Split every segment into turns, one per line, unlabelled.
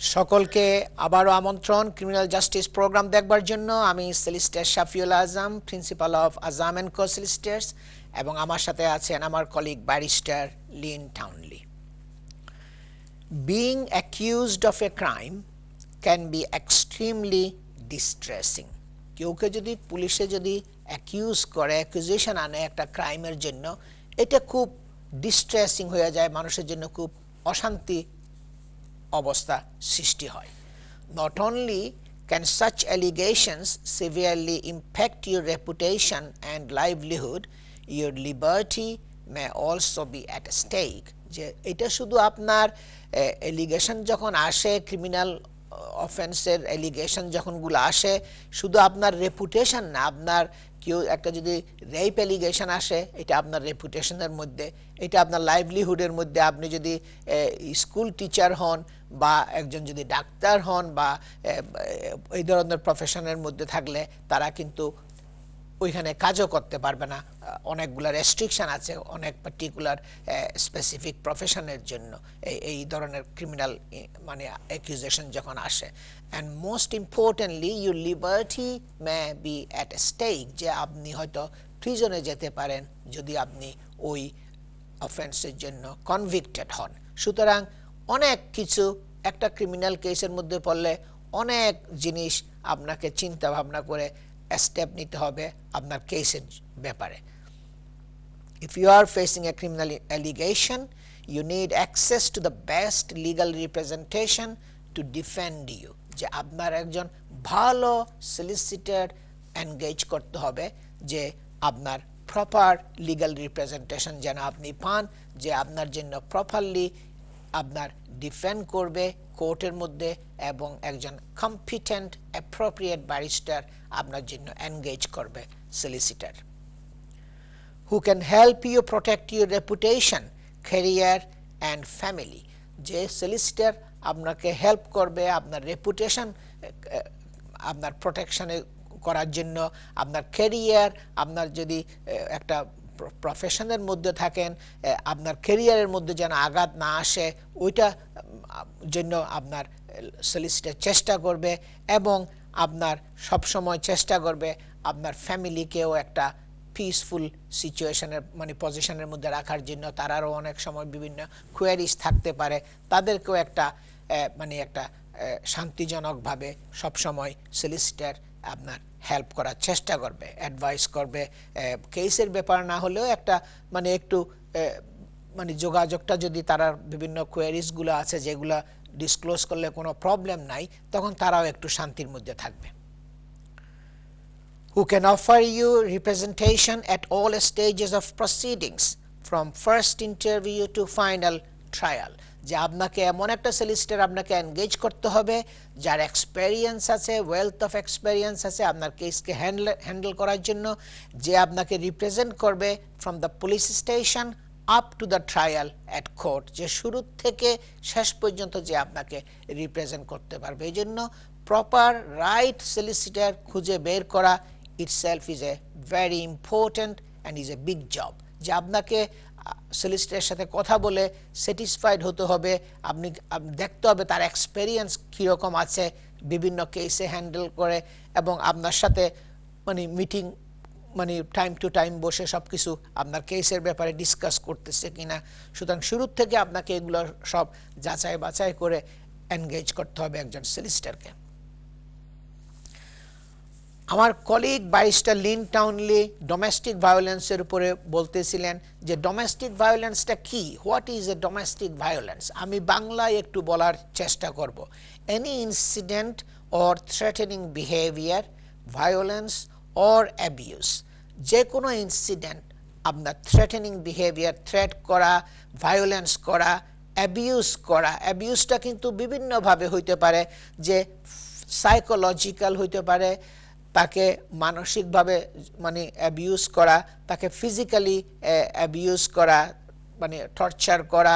সকলকে আবারও আমন্ত্রণ ক্রিমিনাল জাস্টিস প্রোগ্রাম দেখবার জন্য। আমি solicitor Shafiul Azam, principal of Azam co solicitors, এবং আমার সাথে আছেন আমার colleague barrister Lynn Townley. Being accused of a crime can be extremely distressing. কেউকে যদি পুলিশে যদি অ্যাকিউজ করে, অ্যাকুজেশন আনে একটা ক্রাইমের জন্য, এটা খুব ডিস্ট্রেসিং হয়ে যায়, মানুষের জন্য খুব অশান্তি অবস্থা সৃষ্টি হয়। Not only can such allegations severely impact your reputation and livelihood, your liberty may also be at stake. যে এটা শুধু আপনার এলিগেশন যখন আসে, ক্রিমিনাল অফেন্সের এলিগেশন যখনগুলো আসে, শুধু আপনার রেপুটেশন না, আপনার কেউ একটা যদি রেপ এলিগেশন আসে, এটা আপনার রেপুটেশনের মধ্যে, এটা আপনার লাইভলিহুডের মধ্যে। আপনি যদি স্কুল টিচার হন বা একজন যদি ডাক্তার হন বা এই ধরনের প্রফেশনের মধ্যে থাকলে তারা কিন্তু ওইখানে কাজও করতে পারবে না। অনেকগুলো রেস্ট্রিকশন আছে অনেক পার্টিকুলার স্পেসিফিক প্রফেশনের জন্য এই ধরনের ক্রিমিনাল মানে অ্যাকিউজেশন যখন আসে। And most importantly your liberty may be at stake, যে আপনি হয়তো প্রিজনে যেতে পারেন যদি আপনি ওই অফেন্সের জন্য কনভিক্টেড হন। সুতরাং অনেক কিছু একটা ক্রিমিনাল কেসের মধ্যে পড়লে অনেক জিনিস আপনাকে চিন্তা ভাবনা করে স্টেপ নিতে হবে আপনার কেসের ব্যাপারে। If you are facing a criminal allegation, you need access to the best legal representation to defend you. যে আপনার একজন ভালো সলিসিটর এনগেজ করতে হবে, যে আপনার প্রপার লিগ্যাল রিপ্রেজেন্টেশন যেন আপনি পান, যে আপনার জন্য প্রপারলি আপনার ডিফেন্ড করবে কোর্টের মধ্যে, এবং একজন কম্পিটেন্ট অ্যাপ্রোপ্রিয়েট ব্যারিস্টার আপনার জন্য এনগেজ করবে solicitor, who can help you protect your reputation, career and family. যে সলিসিটর আপনাকে হেল্প করবে আপনার রেপুটেশন আপনার প্রোটেকশনে করার জন্য, আপনার ক্যারিয়ার, আপনার যদি একটা প্রফেশনের মধ্যে থাকেন, আপনার ক্যারিয়ারের মধ্যে যেন আঘাত না আসে, ওইটা জন্য আপনার সলিসিটর চেষ্টা করবে, এবং আপনার সবসময় চেষ্টা করবে আপনার ফ্যামিলিকেও একটা পিসফুল সিচুয়েশনের মানে পজিশনের মধ্যে রাখার জন্য। তারারও অনেক সময় বিভিন্ন কোয়ারিজ থাকতে পারে, তাদেরকেও একটা মানে একটা শান্তিজনকভাবে সবসময় সলিসিটর আপনার হেল্প করার চেষ্টা করবে, অ্যাডভাইস করবে। কেসের ব্যাপার না হলেও একটা মানে একটু মানে যোগাযোগটা যদি তারা বিভিন্ন কোয়ারিজগুলো আছে যেগুলো ডিসক্লোজ করলে কোনো প্রবলেম নাই, তখন তারাও একটু শান্তির মধ্যে থাকবে। Who can offer you representation at all stages of proceedings from first interview to final trial. যে আপনাকে এমন একটা সলিসিটর আপনাকে এনগেজ করতে হবে যার এক্সপেরিয়েন্স আছে, ওয়েলথ অফ এক্সপেরিয়েন্স আছে আপনার কেসকে হ্যান্ডেল করার জন্য, যে আপনাকে রিপ্রেজেন্ট করবে from the police station up to the trial at court, যে শুরু থেকে শেষ পর্যন্ত যে আপনাকে রিপ্রেজেন্ট করতে পারবে। এই জন্য প্রপার রাইট সলিসিটর খুঁজে বের করা itself is a very important and is a big job. যে আপনাকে সলিসিটরের সাথে কথা বলে স্যাটিসফাইড হতে হবে, আপনি দেখতে হবে তার এক্সপেরিয়েন্স কীরকম আছে বিভিন্ন কেসে হ্যান্ডেল করে, এবং আপনার সাথে মানে মিটিং মানে টাইম টু টাইম বসে সব কিছু আপনার কেসের ব্যাপারে ডিসকাস করতেছে কিনা। সুতরাং শুরুর থেকে আপনাকে এগুলো সব যাচাই বাছাই করে এনগেজ করতে হবে একজন সলিসিটরকে। আমার কলিগ ব্যারিস্টার লিন টাউনলি ডোমেস্টিক ভায়োলেন্সের উপরে বলতেছিলেন যে ডোমেস্টিক ভায়োলেন্সটা কি, what is a domestic violence. আমি বাংলায় একটু বলার চেষ্টা করব। Any incident or threatening behaviour, violence or abuse, যে কোনো ইনসিডেন্ট আপনার থ্রেটেনিং বিহেভিয়ার, থ্রেট করা, ভায়োলেন্স করা, অ্যাবিউজ করা। অ্যাবিউজটা কিন্তু বিভিন্নভাবে হইতে পারে, যে সাইকোলজিক্যাল হইতে পারে, তাকে মানসিকভাবে মানে অ্যাবিউজ করা, তাকে ফিজিক্যালি অ্যাবিউজ করা মানে টর্চার করা,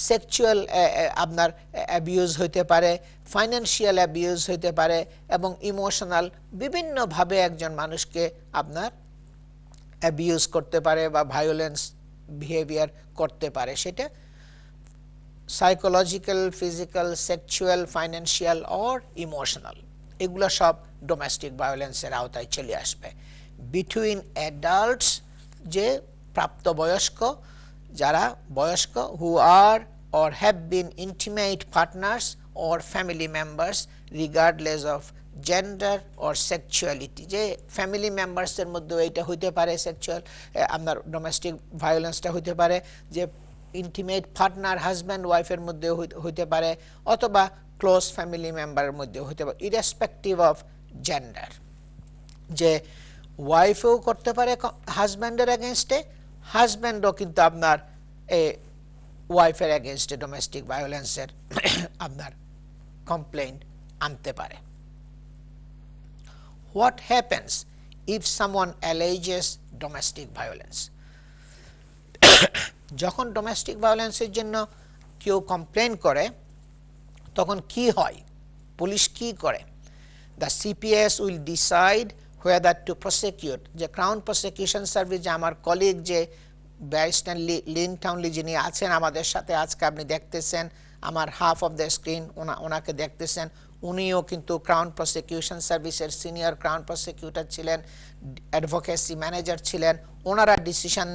সেক্সুয়াল আপনার অ্যাবিউজ হইতে পারে, ফাইন্যান্সিয়াল অ্যাবিউজ হইতে পারে, এবং ইমোশনাল বিভিন্নভাবে একজন মানুষকে আপনার অ্যাবিউজ করতে পারে বা ভায়োলেন্স বিহেভিয়ার করতে পারে। সেটা psychological, physical, sexual, financial or emotional, এগুলো সব ডোমেস্টিক ভায়োলেন্সের আওতায় চলে আসবে। বিটুইন অ্যাডাল্টস, যে প্রাপ্তবয়স্ক, যারা বয়স্ক, হু আর or have been intimate partners or family members regardless of gender or sexuality, যে ফ্যামিলি মেম্বার্সের মধ্যে এটা হইতে পারে সেক্সুয়াল, আপনার ডোমেস্টিক ভায়োলেন্সটা হইতে পারে যে ইন্টিমেট পার্টনার হাজব্যান্ড ওয়াইফের মধ্যে হইতে পারে, অথবা ক্লোজ ফ্যামিলি মেম্বারের মধ্যে হইতে পারে, ইরেসপেক্টিভ অফ জেন্ডার, যে ওয়াইফও করতে পারে হাজব্যান্ডের এগেনস্টে, হাজব্যান্ডও কিন্তু আপনার ওয়াইফের এগেনস্টে ডোমেস্টিক ভায়োলেন্সের আপনার কমপ্লেইন্ট আনতে পারে। What happens if someone alleges domestic violence? যখন ডোমেস্টিক ভায়োলেন্সের জন্য কেউ কমপ্লেইন করে তখন কি হয়, পুলিশ কি করে? The CPS will decide whether to prosecute, যে ক্রাউন প্রসিকিউশন সার্ভিস, যে আমার কলিগ যে ব্যারিস্টার লিন টাউনলি যিনি আছেন আমাদের সাথে আজকে, আপনি দেখতেছেন আমার হাফ অফ দ্য স্ক্রিন, ওনাকে দেখতেছেন, উনিও কিন্তু ক্রাউন প্রসিকিউশন সার্ভিসের সিনিয়র ক্রাউন প্রসিকিউটর ছিলেন, অ্যাডভোকেসি ম্যানেজার ছিলেন। ওনারা ডিসিশন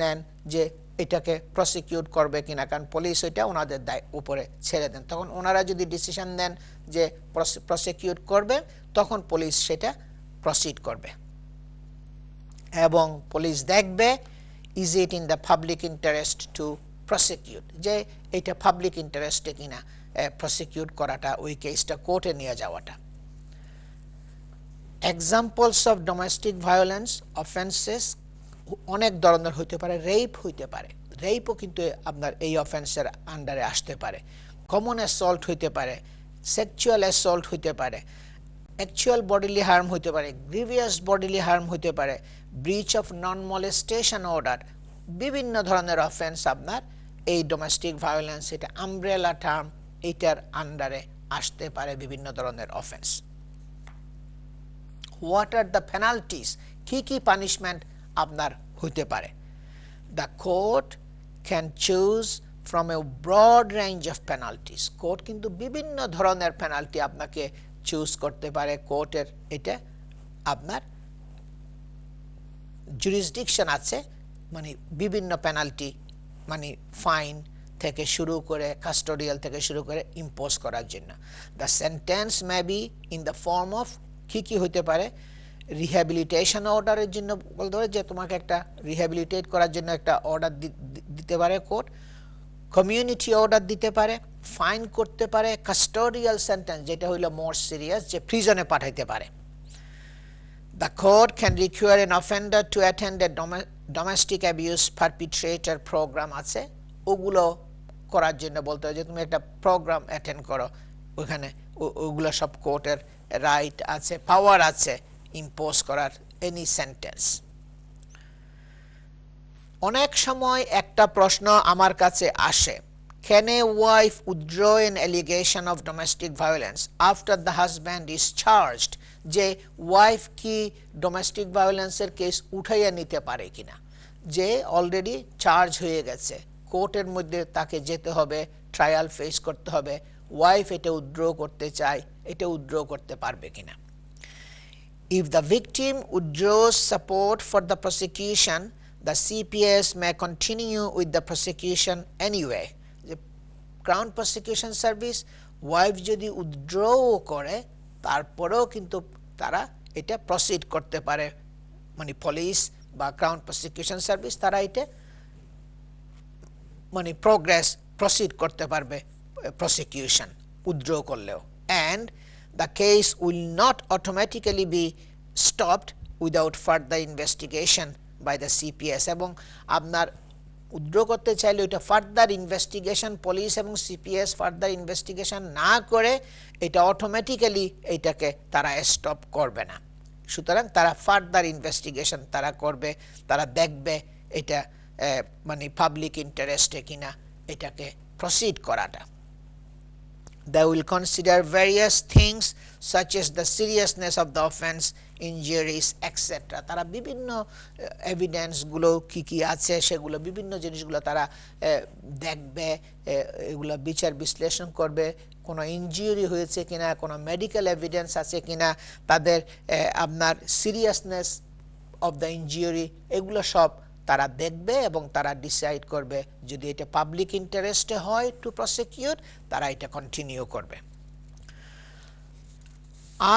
নেন যে এটাকে প্রসিকিউট করবে কিনা, কারণ পুলিশ ওইটা ওনাদের উপরে ছেড়ে দেন। তখন ওনারা যদি ডিসিশন দেন যে প্রসিকিউট করবে, তখন পুলিশ সেটা প্রসিড করবে এবং পুলিশ দেখবে is it in the public interest to prosecute, যে এটা পাবলিক ইন্টারেস্টে কিনা প্রসিকিউট করাটা, ওই কেসটা কোর্টে নিয়ে যাওয়াটা। Examples of domestic violence offences অনেক ধরনের হইতে পারে। রেপ হইতে পারে, রেপও কিন্তু আপনার এই অফেন্সের আন্ডারে আসতে পারে। কমন অ্যাসল্ট হইতে পারে, সেক্সুয়াল অ্যাসল্ট হইতে পারে, অ্যাকচুয়াল বডিলি হার্ম হইতে পারে, গ্রিভিয়াস বডিলি হার্ম হইতে পারে, breach of non molestation order, বিভিন্ন ধরনের অফেন্স আপনার এই ডোমেস্টিক ভায়োলেন্স, এটা আমব্রেলা টার্ম, এটার আন্ডারে আসতে পারে বিভিন্ন ধরনের offence. What are the penalties, কি কি পানিশমেন্ট আপনার হইতে পারে? The court can choose from a broad range of penalties, court কিন্তু বিভিন্ন ধরনের পেনাল্টি আপনাকে চুজ করতে পারে। কোর্টের এটা আপনার জুরিসডিকশন আছে, মানে বিভিন্ন পেনাল্টি, মানে ফাইন থেকে শুরু করে কাস্টোডিয়াল থেকে শুরু করে ইম্পোজ করার জন্য। The sentence may be in the form of, কি কি হইতে পারে? রিহ্যাবিলিটেশন অর্ডারের জন্য বলতে পারে যে তোমাকে একটা রিহ্যাবিলিটেট করার জন্য একটা অর্ডার দিতে পারে কোর্ট, কমিউনিটি অর্ডার দিতে পারে, ফাইন করতে পারে, কাস্টোডিয়াল সেন্টেন্স যেটা হইলো মোর সিরিয়াস, যে প্রিজনে পাঠাইতে পারে। The court can require an offender to attend a domestic abuse perpetrator program আছে, ওগুলো করার জন্য বলতে হয় যে তুমি একটা প্রোগ্রাম অ্যাটেন্ড করো, ওখানে ওগুলো সব কোর্টের রাইট আছে, পাওয়ার আছে ইম্পোজ করার এনি সেন্টেন্স। অনেক সময় একটা প্রশ্ন আমার কাছে আসে, can a wife withdraw an allegation of domestic violence after the husband is charged, যে ওয়াইফ কি ডোমেস্টিক ভায়োলেন্সের কেস উঠাইয়া নিতে পারে কিনা, যে অলরেডি চার্জ হয়ে গেছে, কোর্টের মধ্যে তাকে যেতে হবে, ট্রায়াল ফেস করতে হবে, ওয়াইফ এটা উইথড্র করতে চায়, এটা উইথড্র করতে পারবে কিনা। If the victim withdraws support for the prosecution, the CPS may continue with the prosecution anyway. The Crown Prosecution Service wife যদি উইথড্র করে তারপরেও কিন্তু তারা এটা প্রসিড করতে পারে, মানে পুলিশ বা ক্রাউন প্রসিকিউশন সার্ভিস তারা এটা মানে প্রসিড করতে পারবে প্রসিকিউশন উইথড্র করলেও। And the case will not automatically be stopped without further investigation by the CPS, এবং আপনার উইথড্র করতে চাইলে ওইটা ফার্দার ইনভেস্টিগেশন, পুলিশ এবং সিপিএস ফার্দার ইনভেস্টিগেশন না করে এটা অটোমেটিক্যালি এইটাকে তারা স্টপ করবে না। সুতরাং তারা ফার্দার ইনভেস্টিগেশন তারা করবে, তারা দেখবে এটা মানে পাবলিক ইন্টারেস্টে কিনা এটাকে প্রসিড করাটা। They will consider various things such as the seriousness of the offense, injuries, etc. তারা বিভিন্ন এভিডেন্স গুলো কি কি আছে সেগুলো বিভিন্ন জিনিসগুলো তারা দেখবে, এগুলো বিচার বিশ্লেষণ করবে, কোনো ইনজুরি হয়েছে কিনা, কোনো মেডিকেল এভিডেন্স আছে কিনা, তাদের আপনার সিরিয়াসনেস অফ দ্য ইনজুরি, এগুলো সব তারা দেখবে এবং তারা ডিসাইড করবে যদি এটা পাবলিক ইন্টারেস্টে হয় টু প্রসিকিউট, তারা এটা কন্টিনিউ করবে।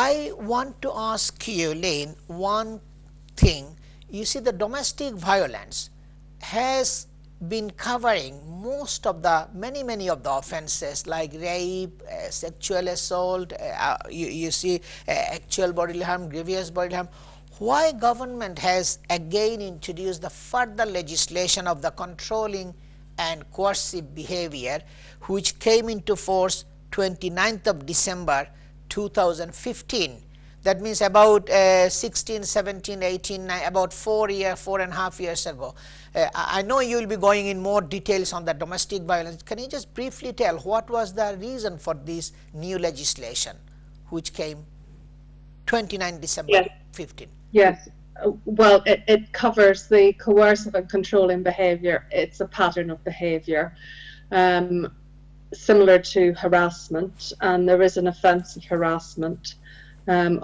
I want to ask you, Lane, one thing. You see, the domestic violence has been covering most of the many of the offenses like rape, sexual assault, you see, actual bodily harm, grievous bodily harm. Why government has again introduced the further legislation of the controlling and coercive behavior, which came into force 29th of December 2015? That means about 16, 17, 18, about 4.5 years ago. I know you will be going in more details on the domestic violence. Can you just briefly tell what was the reason for this new legislation which came 29 December 15?
Yes. Well, it covers the coercive and controlling behaviour. It's a pattern of behaviour similar to harassment, and there is an offence of harassment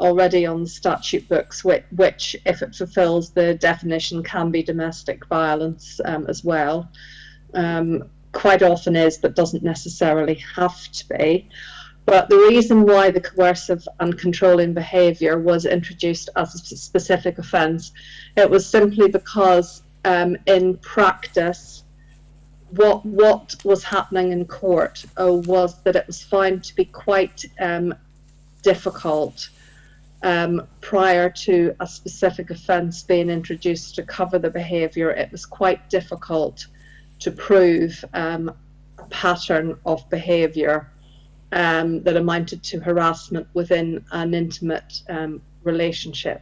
already on the statute books, which, if it fulfills the definition, can be domestic violence as well. Quite often is, but doesn't necessarily have to be. But the reason why the coercive and controlling behaviour was introduced as a specific offence, it was simply because in practice, what was happening in court was that it was found to be quite difficult prior to a specific offence being introduced to cover the behaviour. It was quite difficult to prove a pattern of behaviour that amounted to harassment within an intimate relationship.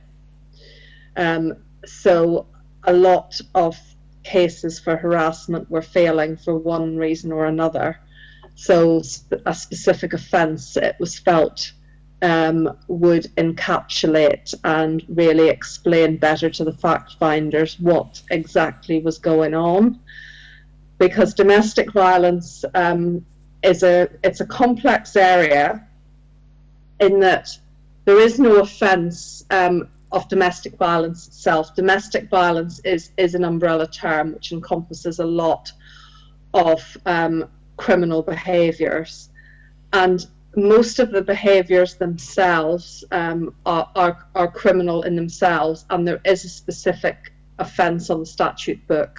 So a lot of cases for harassment were failing for one reason or another. So a specific offence, it was felt, would encapsulate and really explain better to the fact finders what exactly was going on. Because domestic violence it's a complex area in that there is no offence of domestic violence itself. Domestic violence is an umbrella term which encompasses a lot of criminal behaviours, and most of the behaviours themselves are criminal in themselves, and there is a specific offence on the statute book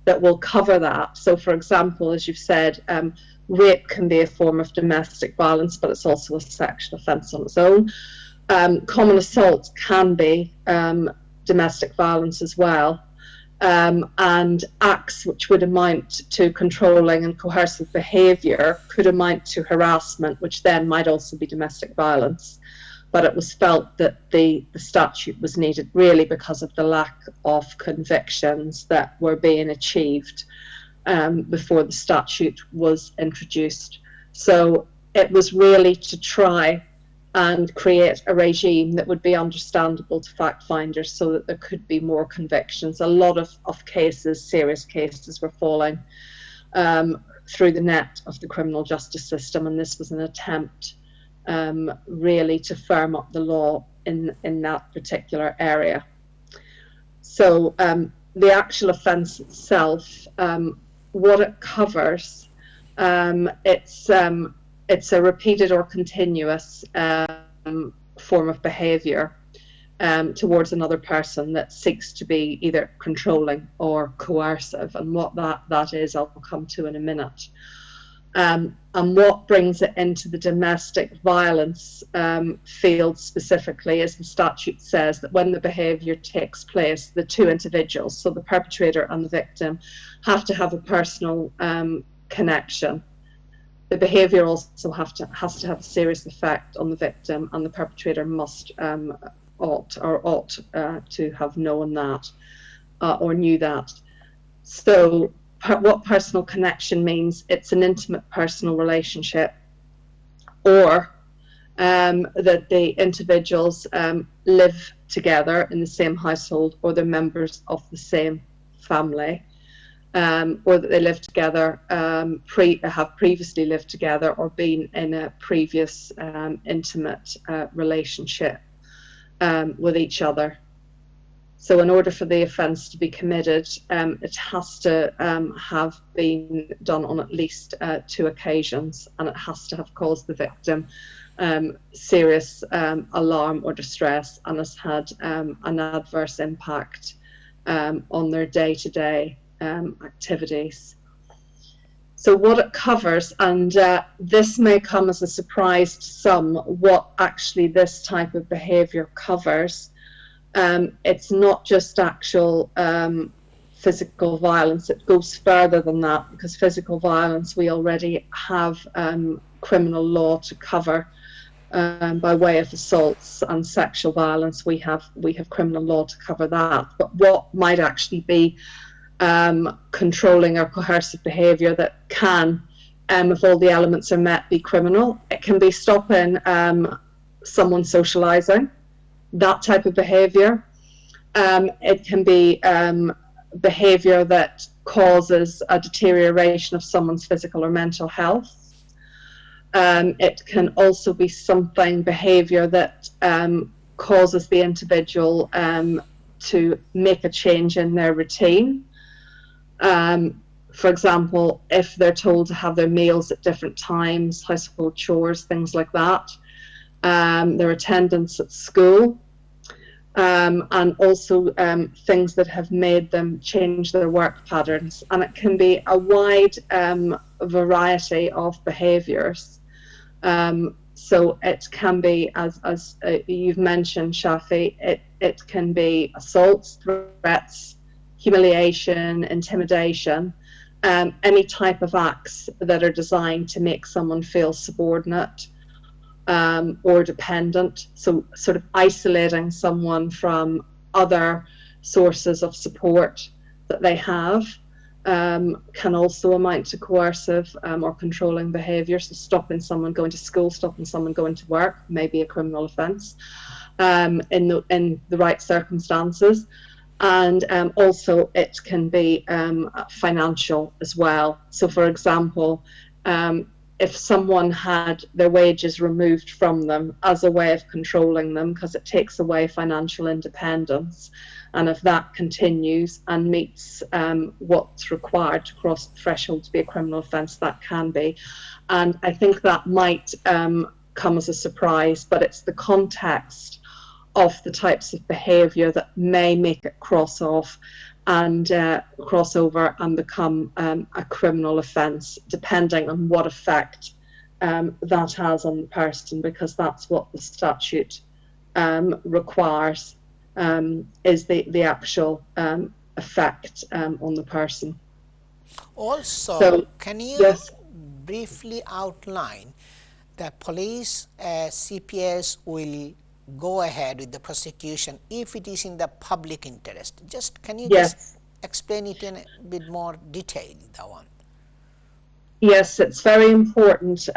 that will cover that. So, for example, as you've said, rape can be a form of domestic violence, but it's also a sexual offence on its own. Common assault can be domestic violence as well, and acts which would amount to controlling and coercive behaviour could amount to harassment, which then might also be domestic violence. But it was felt that the statute was needed really because of the lack of convictions that were being achieved before the statute was introduced. So it was really to try and create a regime that would be understandable to fact finders so that there could be more convictions. A lot of cases, serious cases, were falling through the net of the criminal justice system, and this was an attempt really to firm up the law in that particular area. So the actual offence itself, what it covers, it's a repeated or continuous form of behaviour towards another person that seeks to be either controlling or coercive, and what that is I'll come to in a minute. And what brings it into the domestic violence field specifically is the statute says that when the behaviour takes place, the two individuals, so the perpetrator and the victim, have to have a personal connection. The behaviour also has to have a serious effect on the victim, and the perpetrator ought to have known that or knew that. So what personal connection means, it's an intimate personal relationship or that the individuals live together in the same household, or they're members of the same family, or that they live together, have previously lived together, or been in a previous intimate relationship with each other. So in order for the offence to be committed, it has to have been done on at least 2 occasions, and it has to have caused the victim serious alarm or distress, and has had an adverse impact on their day-to-day activities. So what it covers, and this may come as a surprise to some, what actually this type of behaviour covers. It's not just actual physical violence, it goes further than that, because physical violence we already have criminal law to cover by way of assaults, and sexual violence we have criminal law to cover that. But what might actually be controlling or coercive behaviour that can, if all the elements are met, be criminal? It can be stopping someone socialising, that type of behaviour. It can be behaviour that causes a deterioration of someone's physical or mental health. It can also be behaviour that causes the individual to make a change in their routine. For example, if they're told to have their meals at different times, household chores, things like that, their attendance at school, and also things that have made them change their work patterns. And it can be a wide variety of behaviours. So it can be, as you've mentioned, Shafi, it can be assaults, threats, humiliation, intimidation, any type of acts that are designed to make someone feel subordinate or dependent. So sort of isolating someone from other sources of support that they have can also amount to coercive or controlling behaviour. So stopping someone going to school, stopping someone going to work may be a criminal offence in the right circumstances. And also it can be financial as well. So for example, if someone had their wages removed from them as a way of controlling them, because it takes away financial independence, and if that continues and meets what's required to cross the threshold to be a criminal offence, that can be. And I think that might come as a surprise, but it's the context of the types of behaviour that may make it cross off and cross over and become a criminal offence, depending on what effect that has on the person, because that's what the statute requires, is the actual effect on the person.
Also,
so,
can you
yes.
briefly outline the police CPS will go ahead with the prosecution if it is in the public interest? Just can you just explain it in a bit more detail, that one?
Yes, it's very important,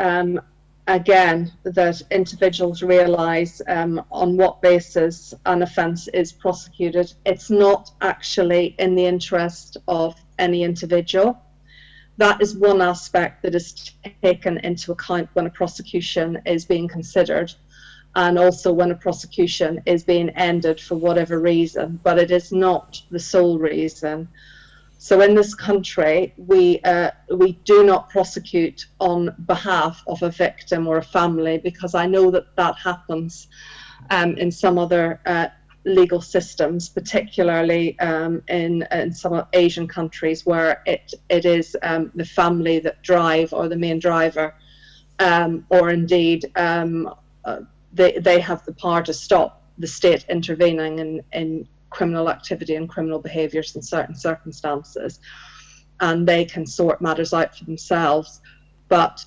again, that individuals realise on what basis an offence is prosecuted. It's not actually in the interest of any individual. That is one aspect that is taken into account when a prosecution is being considered, and also when a prosecution is being ended for whatever reason, but it is not the sole reason. So in this country, we do not prosecute on behalf of a victim or a family, because I know that that happens in some other legal systems, particularly in some Asian countries, where it is the family that drive, or the main driver, or indeed they have the power to stop the state intervening in criminal activity and criminal behaviours in certain circumstances, and they can sort matters out for themselves. But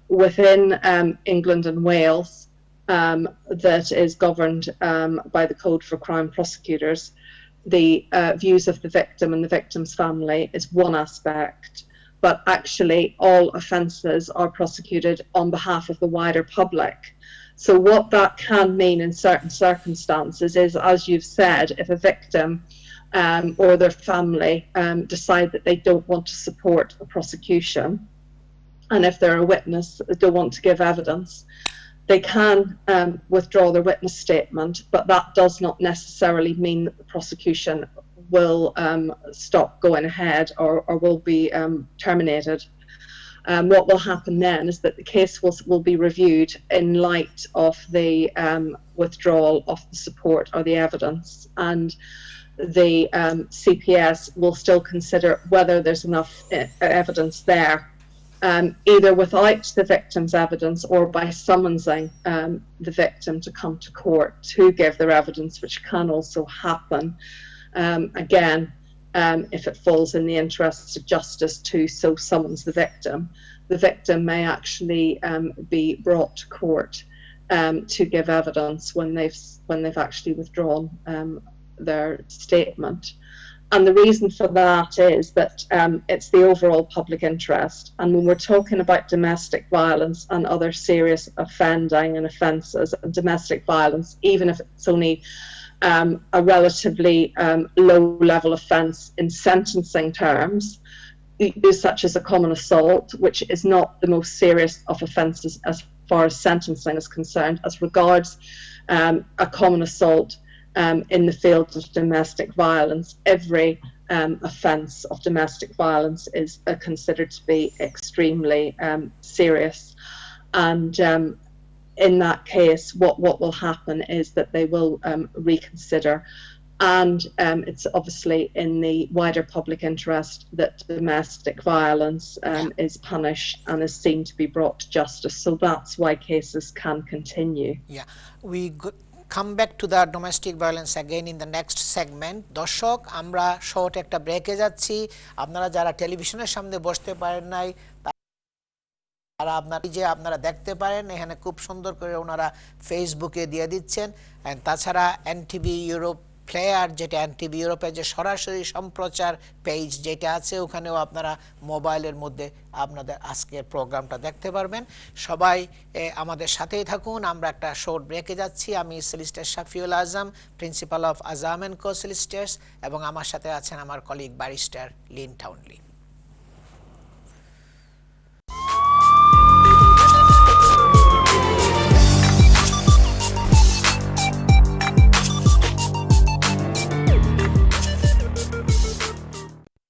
within England and Wales, that is governed by the Code for Crown Prosecutors, the views of the victim and the victim's family is one aspect, but actually all offences are prosecuted on behalf of the wider public. So what that can mean in certain circumstances is, as you've said, if a victim or their family decide that they don't want to support a prosecution, and if they're a witness that don't want to give evidence, they can withdraw their witness statement, but that does not necessarily mean that the prosecution will stop going ahead or will be terminated. What will happen then is that the case will be reviewed in light of the withdrawal of the support or the evidence, and the CPS will still consider whether there's enough evidence there, either without the victim's evidence or by summoning the victim to come to court to give their evidence, which can also happen. Again, if it falls in the interests of justice to so summons the victim may actually be brought to court to give evidence when they've actually withdrawn their statement. And the reason for that is that it's the overall public interest. And when we're talking about domestic violence and other serious offending and offences, and domestic violence, even if it's only a relatively low-level offence in sentencing terms, such as a common assault, which is not the most serious of offences as far as sentencing is concerned, as regards a common assault in the field of domestic violence, every offence of domestic violence is considered to be extremely serious. And in that case, what will happen is that they will reconsider. And it's obviously in the wider public interest that domestic violence is punished and is seen to be brought to justice. So that's why cases can continue.
Yeah, we come back to the domestic violence again in the next segment. দর্শক, আমরা short একটা ব্রেকে যাচ্ছি। আপনারা যারা টেলিভিশনের সামনে বসতে পারেন নাই, তারা আপনারা দেখতে পারেন, এখানে খুব সুন্দর করে ওনারা ফেসবুকে দিয়ে দিচ্ছেন। তাছাড়া এনটিভি ইউরোপ প্লেয়ার, যেটা এনটিভি ইউরোপের যে সরাসরি সম্প্রচার পেজ যেটা আছে, ওখানেও আপনারা মোবাইলের মধ্যে আপনাদের আজকের প্রোগ্রামটা দেখতে পারবেন। সবাই আমাদের সাথেই থাকুন। আমরা একটা শর্ট ব্রেকে যাচ্ছি। আমি solicitor Shafiul Azam, principal of Azam and co solicitors, এবং আমার সাথে আছেন আমার কলিগ ব্যারিস্টার লিন টাউনলি।